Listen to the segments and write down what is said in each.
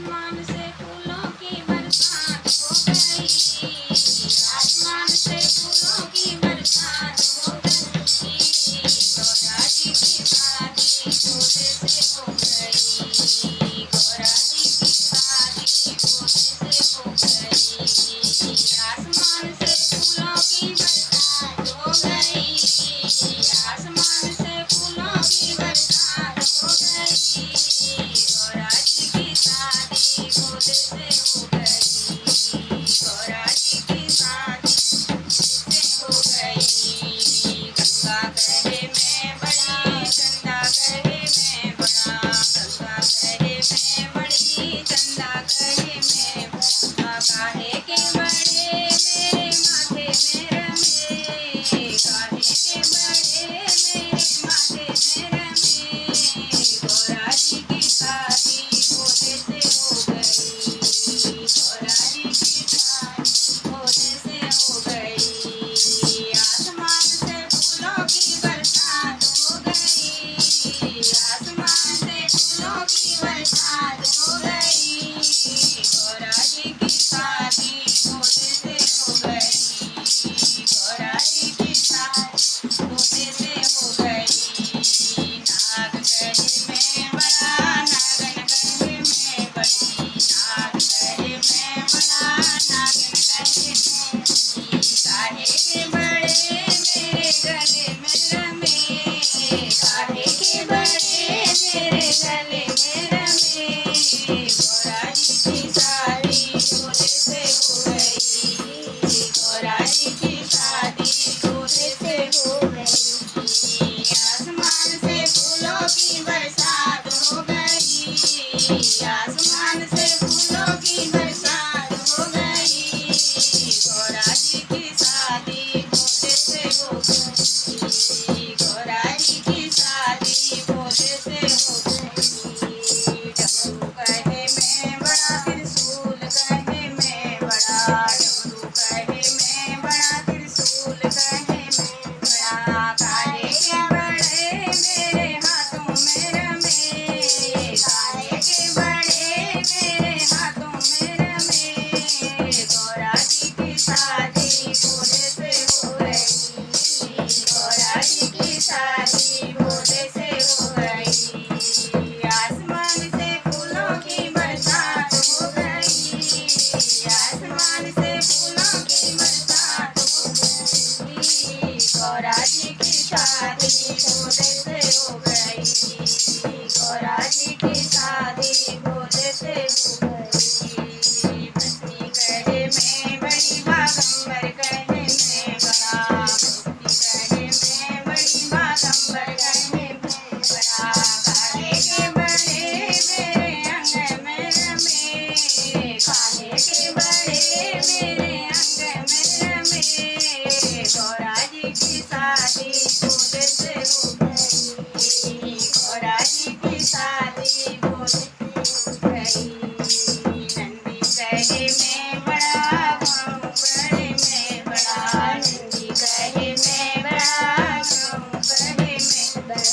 आसमान से फूलों की बरसात हो गई। आसमान से फूलों की बरसात हो गई। गौरा जी की शादी भोले से हो गई। गौरा जी की शादी भोले से हो गई। आसमान से फूलों की बरसात हो गई। आसमान से फूलों की बरसात हो गई। गौरा जी की शादी भोले से हो गई। गौरा जी की शादी से हो गई। गंगा कहे मैं बड़ी, चंदा कहे मैं बड़ा। गंगा कहे मैं बड़ी, चंदा कहे मैं बड़ा। काहे के बड़े मेरे माथे में रमे। काहे के बड़े मेरे माथे में रमे। गौरा जी की शादी भोले से हो गई। गौरा जी की शादी भोले से हो गई। आसमान से फूलों की बरसात हो गई। आसमान से फूलों की बरसात हो गई। गौरा जी की शादी भोले से हो गई। गौरा जी की शादी भोले से हो गई। नाग कहे मैं बड़ा, नागन कहे मैं बड़ी। नाग कहे मैं बड़ा, नागन कहे मैं बड़ी। काहे के बड़े मेरे गले में रमे। काहे के बड़े मेरे गले में रमे। गौरा जी की शादी भोले से हो गई। गौरा जी की शादी भोले से हो गई। आसमान से फूलों की बरसात हो गई। आसमान से फूलों की बरसात हो गई। गौरा जी की शादी भोले से हो गई। गौरा जी की शादी भोले से हो गई। डमरू कहे मैं बड़ा, त्रिशूल कहे मैं बड़ा। डमरू कहे मैं बड़ा, त्रिशूल कहे मैं बड़ा। काहे के बड़े मेरे हाथों में रमे। काहे के बड़े मेरे हाथों में रमे। गौरा जी की शादी भोले से हो गई। गौरा जी की शादी भोले से हो गई। आसमान से फूलों की बरसात हो गई। आसमान से फूलों की बरसात हो गई। गौरा जी की शादी भोले से हो गई। गौरा जी की शादी भोले से हो गई। भस्मी कहे मैं बड़ी, बागंबर कहे मैं बड़ा। भस्मी कहे मैं बड़ी, बागंबर कहे मैं बड़ा। काहे के बड़े मेरे अंग में रमे। काहे के बड़े मेरे अंग में रमे। गौरा जी की शादी भोले से हो गई। गौरा जी की शादी भोले से हो गई। नंदी कहे मैं बड़ा, गाँव कहे मैं बड़ा। नंदी कहे मैं बड़ा, गाँव कहे मैं बड़ा।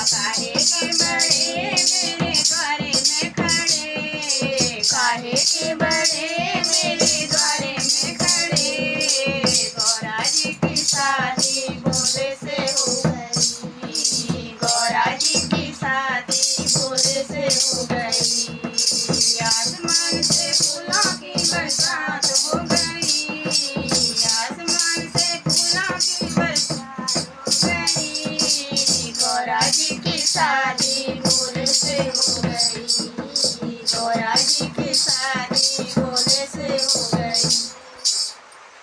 काहे के बड़े मेरे द्वारे में खड़े। काहे के बड़े मेरे द्वारे में खड़े। गौरा जी की शादी भोले से हो गई। गौरा जी की शादी भोले से हो गई। आसमान से फूलों की बरसात हो गई। आसमान से फूलों की बरसात हो गई। गौरा जी की शादी भोले से हो गई।